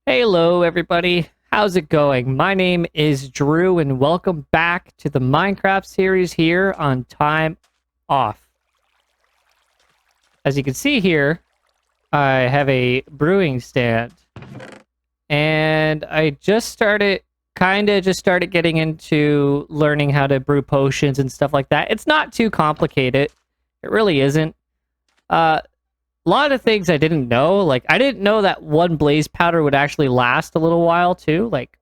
Hello, everybody. How's it going? My name is Drew, and welcome back to the Minecraft series here on Time Off. As you can see here, I have a brewing stand, and I just started getting into learning how to brew potions and stuff like that. It's not too complicated. It really isn't. A lot of things I didn't know. Like, I didn't know that one blaze powder would actually last a little while, too. Like,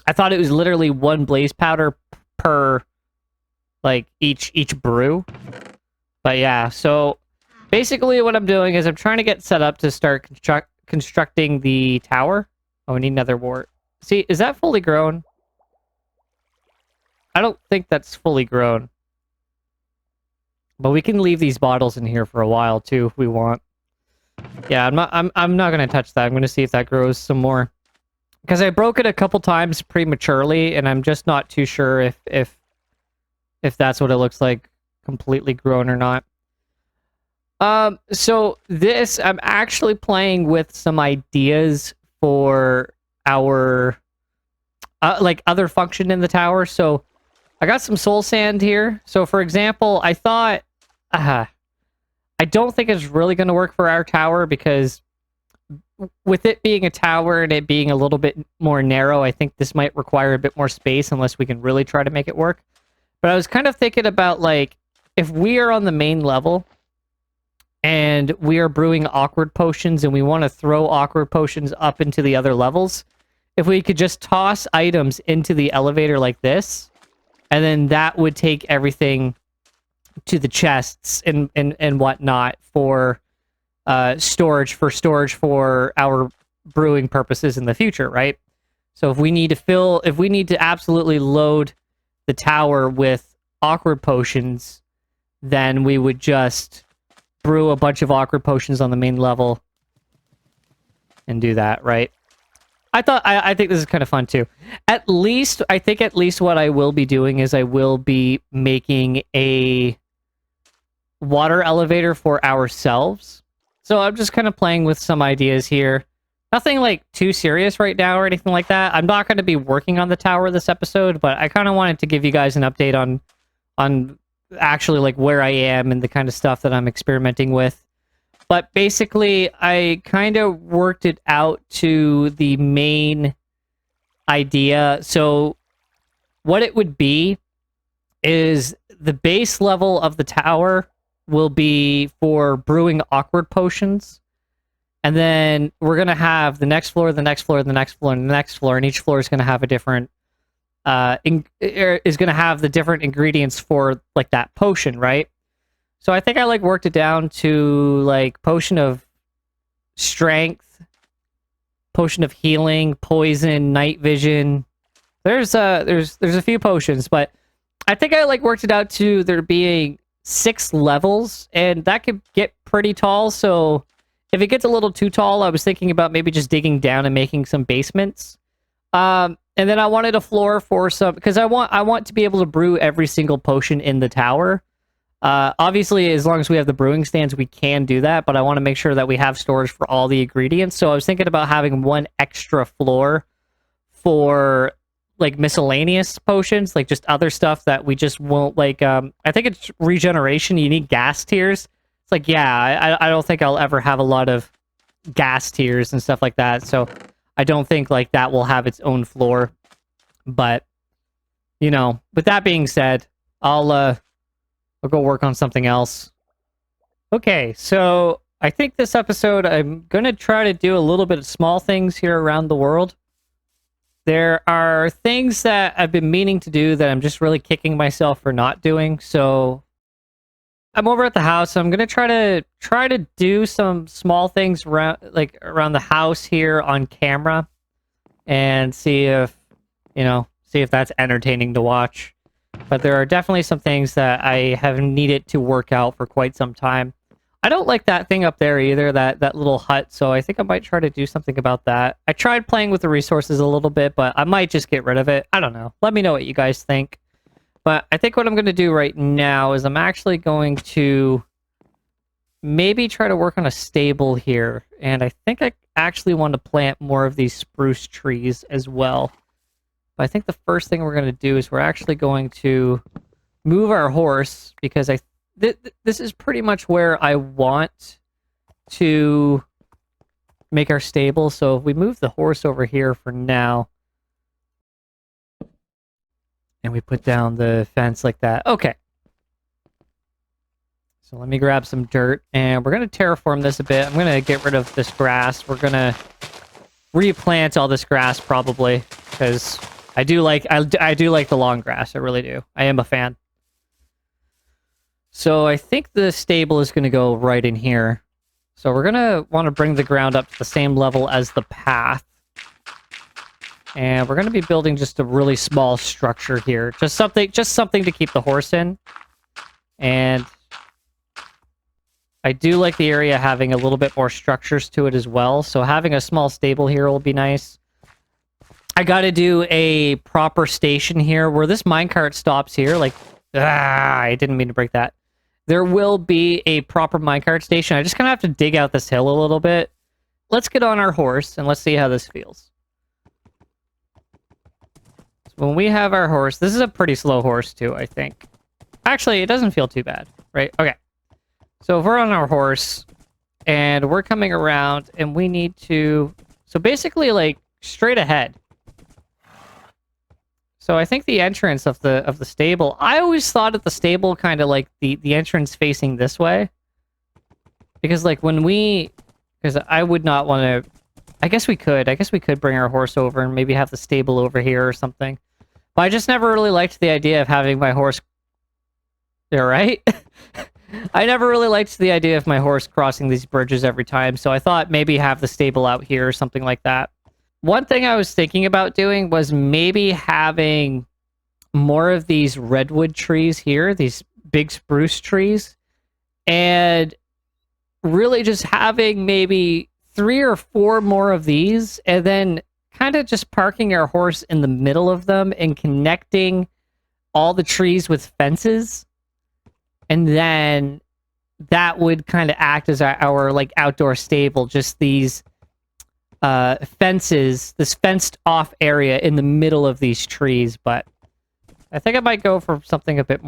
I thought it was literally one blaze powder per, like, each brew. But yeah, so basically what I'm doing is I'm trying to get set up to start constructing the tower. Oh, we need another wart. See, is that fully grown? I don't think that's fully grown. But we can leave these bottles in here for a while, too, if we want. Yeah, I'm not gonna touch that. I'm gonna see if that grows some more. Because I broke it a couple times prematurely, and I'm just not too sure if that's what it looks like completely grown or not. So this, I'm actually playing with some ideas for our like other function in the tower. So I got some soul sand here. So for example, I thought I don't think it's really going to work for our tower because with it being a tower and it being a little bit more narrow, I think this might require a bit more space unless we can really try to make it work. But I was kind of thinking about, like, if we are on the main level and we are brewing awkward potions and we want to throw awkward potions up into the other levels, if we could just toss items into the elevator like this, and then that would take everything to the chests and whatnot for storage for our brewing purposes in the future, right? So if we need to absolutely load the tower with awkward potions, then we would just brew a bunch of awkward potions on the main level and do that, right? I think this is kind of fun too. I think at least what I will be doing is I will be making a water elevator for ourselves. So I'm just kind of playing with some ideas here. Nothing like too serious right now or anything like that. I'm not going to be working on the tower this episode, but I kind of wanted to give you guys an update on actually like where I am and the kind of stuff that I'm experimenting with. But basically, I kind of worked it out to the main idea. So what it would be is the base level of the tower will be for brewing awkward potions. And then we're going to have the next floor, the next floor, the next floor, and the next floor. And each floor is going to have a different, is going to have the different ingredients for like that potion, right? So I think I like worked it down to like potion of strength, potion of healing, poison, night vision. There's a few potions, but I think I like worked it out to there being 6 levels, and that could get pretty tall. So if it gets a little too tall, I was thinking about maybe just digging down and making some basements. And then I wanted a floor for some, because I want to be able to brew every single potion in the tower. Obviously, as long as we have the brewing stands, we can do that, but I want to make sure that we have storage for all the ingredients. So I was thinking about having one extra floor for like miscellaneous potions, like just other stuff that we just won't like. I think it's regeneration. You need gas tiers. It's like, yeah, I don't think I'll ever have a lot of gas tiers and stuff like that. So I don't think like that will have its own floor. But you know, with that being said, I'll go work on something else. Okay, so I think this episode I'm going to try to do a little bit of small things here around the world. There are things that I've been meaning to do that I'm just really kicking myself for not doing. So I'm over at the house. So I'm going to try to do some small things around the house here on camera and see if that's entertaining to watch. But there are definitely some things that I have needed to work out for quite some time. I don't like that thing up there either, that little hut, so I think I might try to do something about that. I tried playing with the resources a little bit, but I might just get rid of it. I don't know. Let me know what you guys think. But I think what I'm going to do right now is I'm actually going to maybe try to work on a stable here. And I think I actually want to plant more of these spruce trees as well. But I think the first thing we're going to do is we're actually going to move our horse, because this is pretty much where I want to make our stable. So if we move the horse over here for now, and we put down the fence like that. Okay. So let me grab some dirt, and we're going to terraform this a bit. I'm going to get rid of this grass. We're going to replant all this grass probably, because I do like the long grass. I really do. I am a fan. So I think the stable is going to go right in here. So we're going to want to bring the ground up to the same level as the path. And we're going to be building just a really small structure here. Just something to keep the horse in. And I do like the area having a little bit more structures to it as well. So having a small stable here will be nice. I got to do a proper station here where this minecart stops here. Like, I didn't mean to break that. There will be a proper minecart station. I just kind of have to dig out this hill a little bit. Let's get on our horse and let's see how this feels. So when we have our horse, this is a pretty slow horse too, I think. Actually, it doesn't feel too bad, right? Okay. So if we're on our horse and we're coming around and we need to... So basically, like, straight ahead. So I think the entrance of the stable... I always thought of the stable kind of like the entrance facing this way. Because, like, when we... Because I would not want to... I guess we could. I guess we could bring our horse over and maybe have the stable over here or something. But I just never really liked the idea of having my horse... There, right? I never really liked the idea of my horse crossing these bridges every time, so I thought maybe have the stable out here or something like that. One thing I was thinking about doing was maybe having more of these redwood trees here, these big spruce trees, and really just having maybe 3 or 4 more of these, and then kind of just parking our horse in the middle of them and connecting all the trees with fences. And then that would kind of act as our like outdoor stable, just these fences, this fenced off area in the middle of these trees. But I think I might go for something a little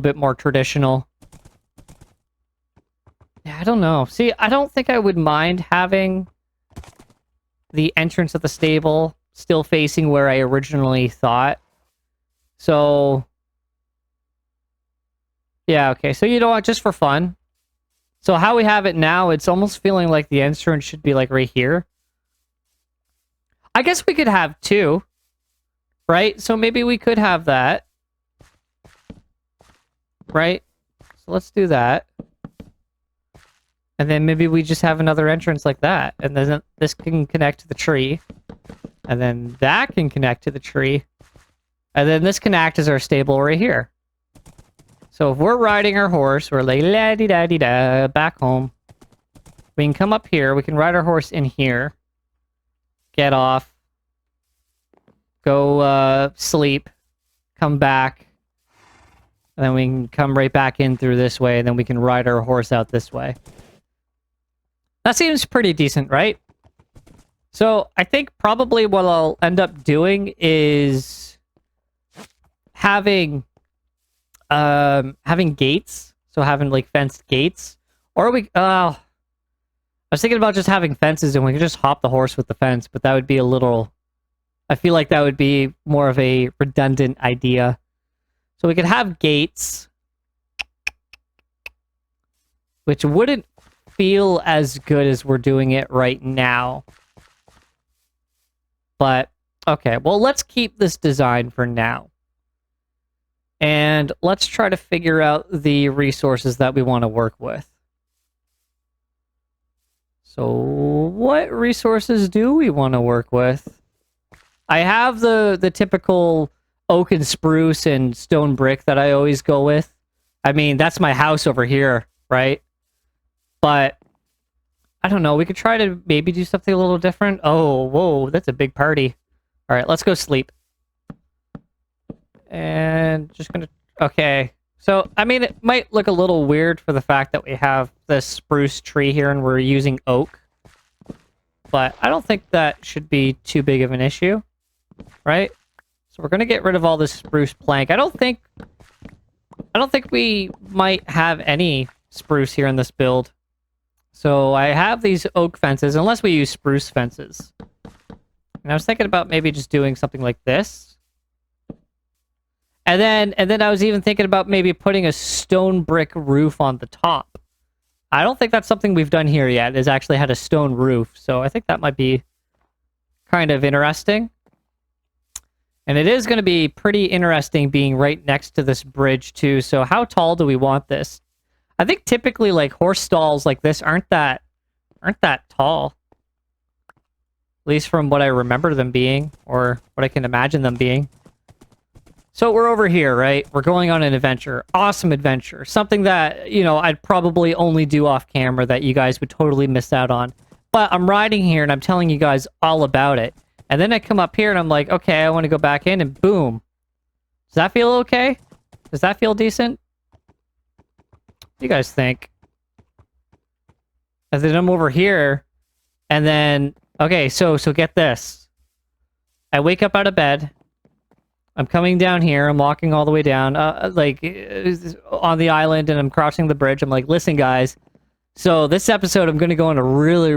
bit more traditional. Yeah, I don't know. See, I don't think I would mind having the entrance of the stable still facing where I originally thought. So... Yeah, okay. So you know what? Just for fun. So how we have it now, it's almost feeling like the entrance should be like right here. I guess we could have 2. Right? So maybe we could have that. Right? So let's do that. And then maybe we just have another entrance like that. And then this can connect to the tree. And then that can connect to the tree. And then this can act as our stable right here. So if we're riding our horse, we're like, la-di-da-di-da, back home. We can come up here. We can ride our horse in here. Get off. Go sleep. Come back. And then we can come right back in through this way, and then we can ride our horse out this way. That seems pretty decent, right? So I think probably what I'll end up doing is having gates, so having like fenced gates, or I was thinking about just having fences and we could just hop the horse with the fence, but that would be a little, I feel like that would be more of a redundant idea. So we could have gates, which wouldn't feel as good as we're doing it right now. But okay, well, let's keep this design for now. And let's try to figure out the resources that we want to work with. So what resources do we want to work with? I have the typical oak and spruce and stone brick that I always go with. I mean, that's my house over here, right? But I don't know. We could try to maybe do something a little different. Oh, whoa, that's a big party. All right, let's go sleep. And just gonna... Okay. So, I mean, it might look a little weird for the fact that we have this spruce tree here and we're using oak. But I don't think that should be too big of an issue, right? So we're going to get rid of all this spruce plank. I don't think we might have any spruce here in this build. So I have these oak fences, unless we use spruce fences. And I was thinking about maybe just doing something like this. And then I was even thinking about maybe putting a stone brick roof on the top. I don't think that's something we've done here yet, is actually had a stone roof. So I think that might be kind of interesting. And it is going to be pretty interesting being right next to this bridge too. So how tall do we want this? I think typically like horse stalls like this aren't that tall. At least from what I remember them being, or what I can imagine them being. So we're over here, right? We're going on an adventure. Awesome adventure. Something that, you know, I'd probably only do off camera that you guys would totally miss out on. But I'm riding here and I'm telling you guys all about it. And then I come up here and I'm like, okay, I want to go back in, and boom. Does that feel okay? Does that feel decent? What do you guys think? And then I'm over here, and then, okay, so get this. I wake up out of bed. I'm coming down here. I'm walking all the way down, like, on the island, and I'm crossing the bridge. I'm like, listen, guys. So this episode, I'm going to go on a really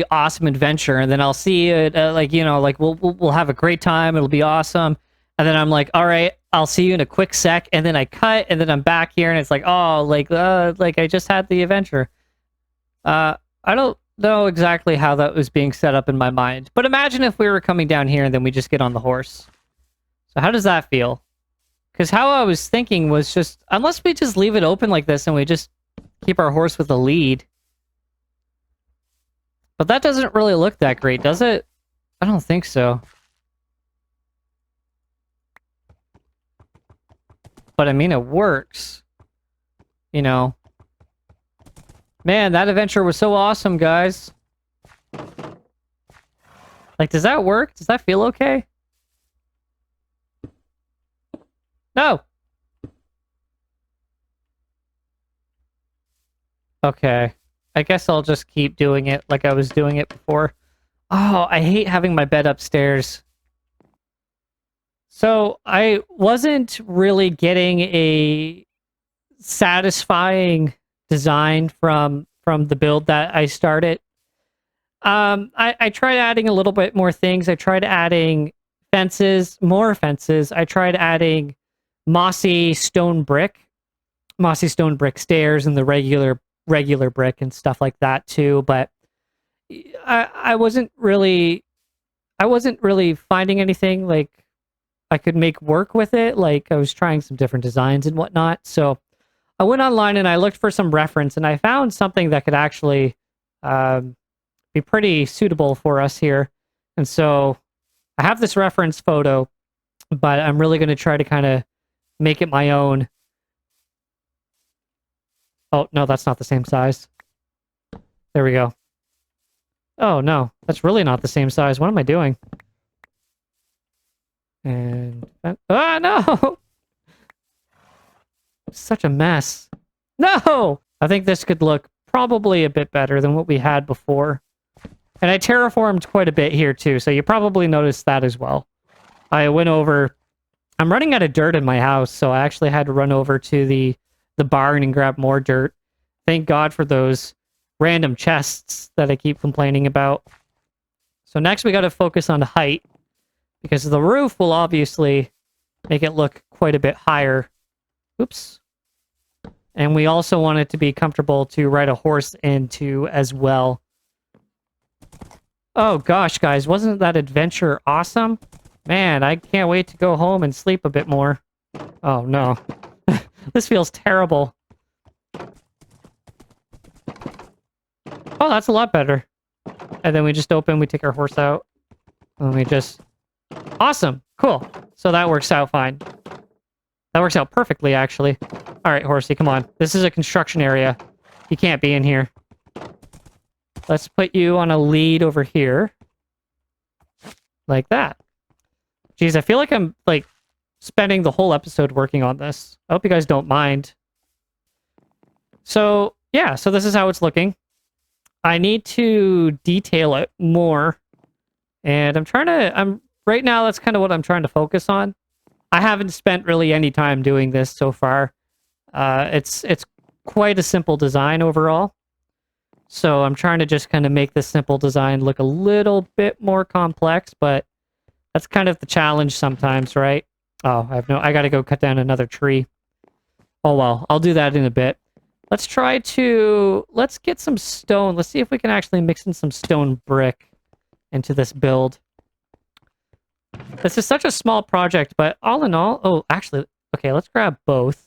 awesome adventure, and then I'll see it, like, you know, like, we'll have a great time. It'll be awesome. And then I'm like, all right, I'll see you in a quick sec. And then I cut, and then I'm back here, and it's like, oh, like I just had the adventure. I don't know exactly how that was being set up in my mind, but imagine if we were coming down here and then we just get on the horse. So how does that feel? Because how I was thinking was just, unless we just leave it open like this and we just keep our horse with the lead. But that doesn't really look that great, does it? I don't think so. But I mean, it works. You know. Man, that adventure was so awesome, guys. Like, does that work? Does that feel okay? No! Okay. I guess I'll just keep doing it like I was doing it before. Oh, I hate having my bed upstairs. So, I wasn't really getting a satisfying design from the build that I started. I tried adding a little bit more things. I tried adding fences, more fences. I tried adding mossy stone brick stairs, and the regular brick and stuff like that too. But I wasn't really finding anything like I could make work with it. Like, I was trying some different designs and whatnot. So I went online and I looked for some reference, and I found something that could actually be pretty suitable for us here. And so I have this reference photo, but I'm really going to try to kind of make it my own. Oh, no, that's not the same size. There we go. Oh, no, that's really not the same size. What am I doing? And... ah, no! Such a mess. No! I think this could look probably a bit better than what we had before. And I terraformed quite a bit here too, so you probably noticed that as well. I went over... I'm running out of dirt in my house, so I actually had to run over to the barn and grab more dirt. Thank God for those random chests that I keep complaining about. So next we got to focus on height, because the roof will obviously make it look quite a bit higher. Oops. And we also want it to be comfortable to ride a horse into as well. Oh gosh, guys, wasn't that adventure awesome? Man, I can't wait to go home and sleep a bit more. Oh no. This feels terrible. Oh, that's a lot better. And then we just open, we take our horse out. And we just... Awesome. Cool. So that works out fine. That works out perfectly, actually. All right, horsey, come on. This is a construction area. You can't be in here. Let's put you on a lead over here. Like that. Jeez, I feel like I'm, like, spending the whole episode working on this. I hope you guys don't mind. So, yeah, so this is how it's looking. I need to detail it more. And right now, that's kind of what I'm trying to focus on. I haven't spent really any time doing this so far. It's quite a simple design overall. So I'm trying to just kind of make this simple design look a little bit more complex, but that's kind of the challenge sometimes, right? Oh, I gotta go cut down another tree. Oh well, I'll do that in a bit. Let's get some stone. Let's see if we can actually mix in some stone brick into this build. This is such a small project, but all in all, oh, actually, okay, let's grab both.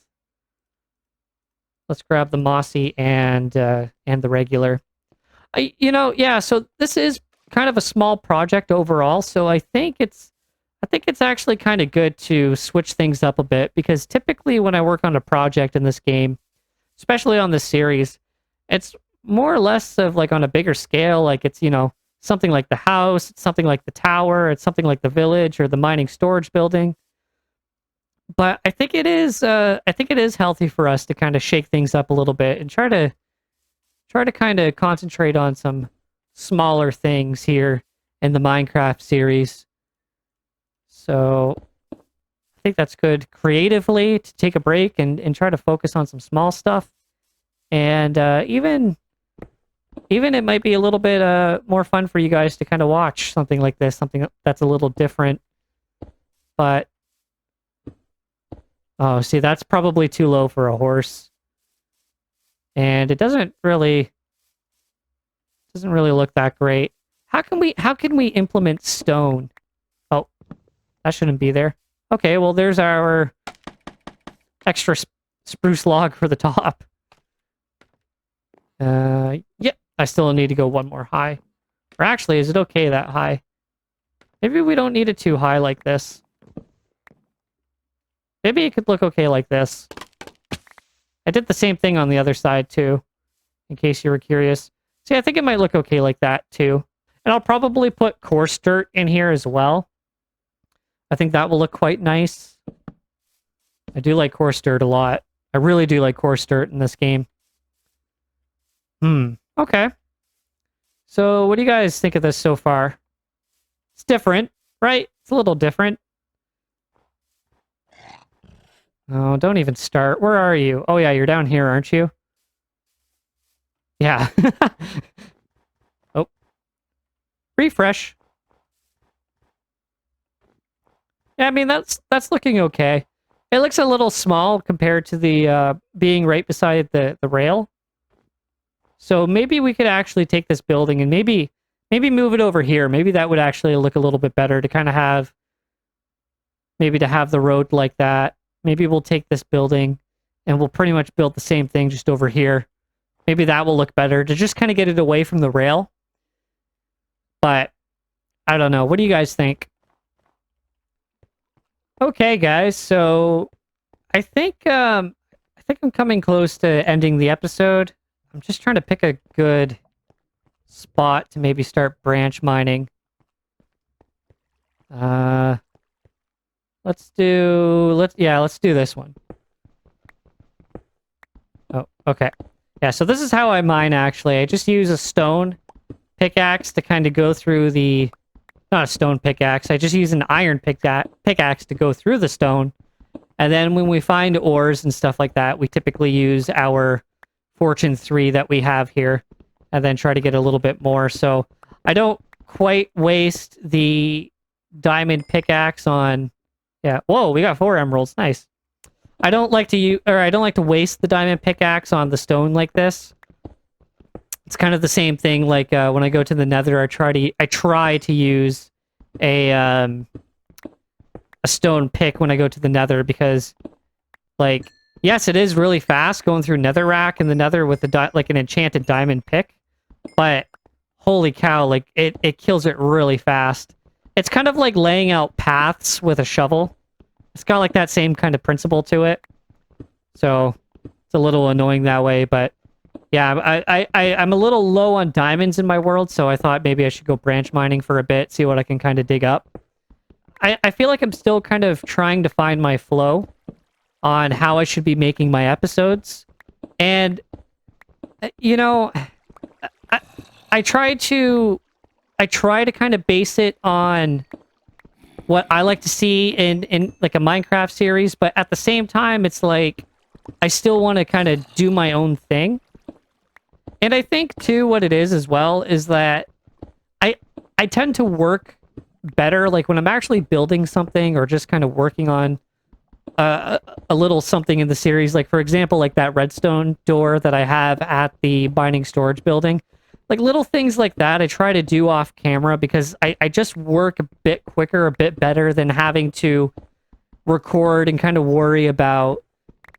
Let's grab the mossy and the regular. Yeah, so this is kind of a small project overall, so I think it's actually kind of good to switch things up a bit, because typically when I work on a project in this game, especially on this series, it's more or less of like on a bigger scale, like it's, something like the house, it's something like the tower, it's something like the village or the mining storage building. But I think it is healthy for us to kind of shake things up a little bit and try to kind of concentrate on some smaller things here in the Minecraft series. So I think that's good creatively to take a break and try to focus on some small stuff. And even it might be a little bit more fun for you guys to kind of watch something like this, something that's a little different. But oh, see, that's probably too low for a horse. And it doesn't really look that great. How can we implement stone? Oh, that shouldn't be there. Okay, well, there's our extra spruce log for the top. Yeah, I still need to go one more high. Or actually, is it okay that high? Maybe we don't need it too high like this. Maybe it could look okay like this. I did the same thing on the other side too, in case you were curious. See, I think it might look okay like that too. And I'll probably put coarse dirt in here as well. I think that will look quite nice. I do like coarse dirt a lot. I really do like coarse dirt in this game. Okay. So what do you guys think of this so far? It's different, right? It's a little different. Oh, don't even start. Where are you? Oh yeah, you're down here, aren't you? Yeah. Oh. Refresh. Yeah, I mean, that's looking okay. It looks a little small compared to the being right beside the rail. So maybe we could actually take this building and maybe move it over here. Maybe that would actually look a little bit better to kind of have the road like that. Maybe we'll take this building and we'll pretty much build the same thing just over here. Maybe that will look better to just kind of get it away from the rail. But I don't know. What do you guys think? Okay, guys. So I think I'm coming close to ending the episode. I'm just trying to pick a good spot to maybe start branch mining. Let's do this one. Oh, okay. Yeah, so this is how I mine, actually. I just use a stone pickaxe to kind of go through the... Not a stone pickaxe. I just use an iron pickaxe to go through the stone. And then when we find ores and stuff like that, we typically use our Fortune 3 that we have here. And then try to get a little bit more. So I don't quite waste the diamond pickaxe on... Yeah. Whoa, we got 4 emeralds. Nice. I don't like to waste the diamond pickaxe on the stone like this. It's kind of the same thing like when I go to the Nether, I try to use a stone pick when I go to the Nether, because like, yes, it is really fast going through Netherrack in the Nether with like an enchanted diamond pick, but holy cow, like it kills it really fast. It's kind of like laying out paths with a shovel. It's got like that same kind of principle to it. So it's a little annoying that way, but yeah, I'm a little low on diamonds in my world, so I thought maybe I should go branch mining for a bit, see what I can kind of dig up. I feel like I'm still kind of trying to find my flow on how I should be making my episodes. And, you know, I, I try to kind of base it on what I like to see in like a Minecraft series, but at the same time, it's like I still want to kind of do my own thing. And I think too, what it is as well is that I tend to work better like when I'm actually building something or just kind of working on a little something in the series. Like for example, like that redstone door that I have at the mining storage building. Like little things like that I try to do off camera because I just work a bit quicker, a bit better than having to record and kind of worry about,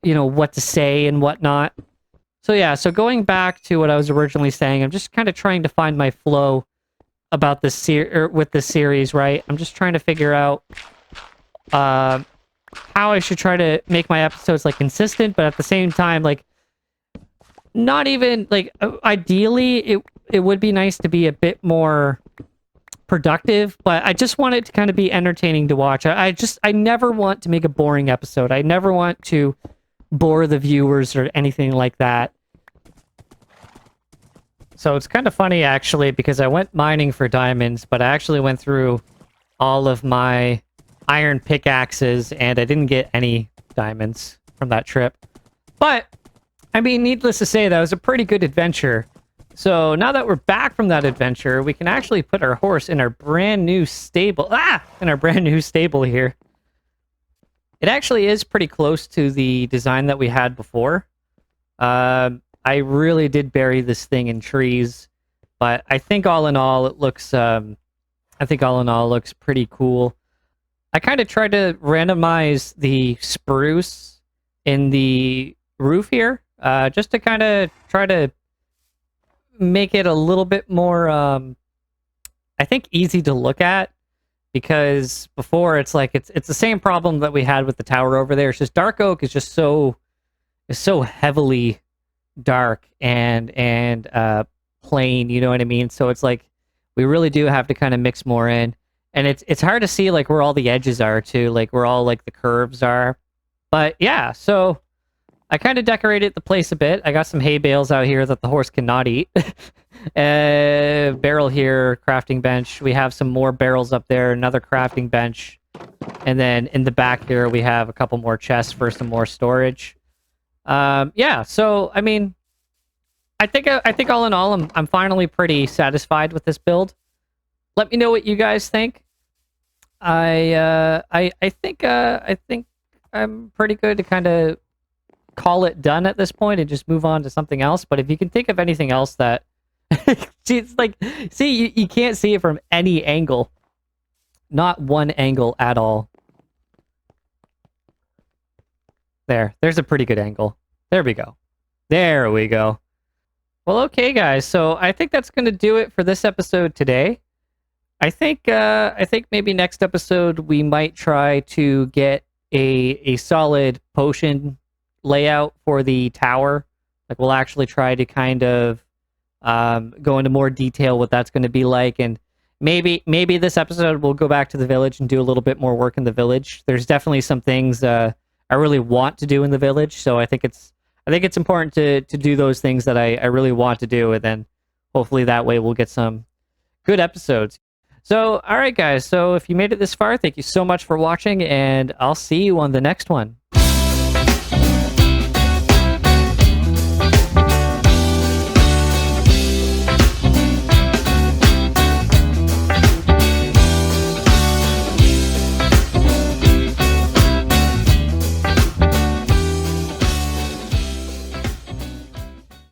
you know, what to say and whatnot. So yeah, so going back to what I was originally saying, I'm just kind of trying to find my flow about this with this series, right? I'm just trying to figure out how I should try to make my episodes like consistent, but at the same time, like not even like ideally it would be nice to be a bit more productive, but I just want it to kind of be entertaining to watch. I never want to make a boring episode. I never want to bore the viewers or anything like that. So it's kind of funny actually because I went mining for diamonds, but I actually went through all of my iron pickaxes and I didn't get any diamonds from that trip. But I mean, needless to say, that was a pretty good adventure. So now that we're back from that adventure, we can actually put our horse in our brand new stable. In our brand new stable here. It actually is pretty close to the design that we had before. I really did bury this thing in trees, but I think all in all, it looks. I think all in all, it looks pretty cool. I kind of tried to randomize the spruce in the roof here, just to kind of try to make it a little bit more, I think, easy to look at. Because before it's like it's the same problem that we had with the tower over there. It's just dark oak is just so heavily dark and plain, you know what I mean? So it's like we really do have to kind of mix more in. And it's hard to see like where all the edges are too, like where all like the curves are. But yeah, so I kind of decorated the place a bit. I got some hay bales out here that the horse cannot eat. Barrel here, crafting bench. We have some more barrels up there, another crafting bench. And then in the back here, we have a couple more chests for some more storage. Yeah, so, I mean, I think all in all, I'm finally pretty satisfied with this build. Let me know what you guys think. I think I'm pretty good to kind of call it done at this point and just move on to something else. But if you can think of anything else that it's like, see, you can't see it from any angle, not one angle at all. There's a pretty good angle. There we go. There we go. Well, okay, guys. So I think that's going to do it for this episode today. I think maybe next episode we might try to get a solid potion layout for the tower. Like we'll actually try to kind of go into more detail what that's going to be like, and maybe this episode we'll go back to the village and do a little bit more work in the village. There's definitely some things I really want to do in the village, so I think it's important to do those things that I really want to do, and then hopefully that way we'll get some good episodes. So, all right, guys. So if you made it this far, thank you so much for watching, and I'll see you on the next one.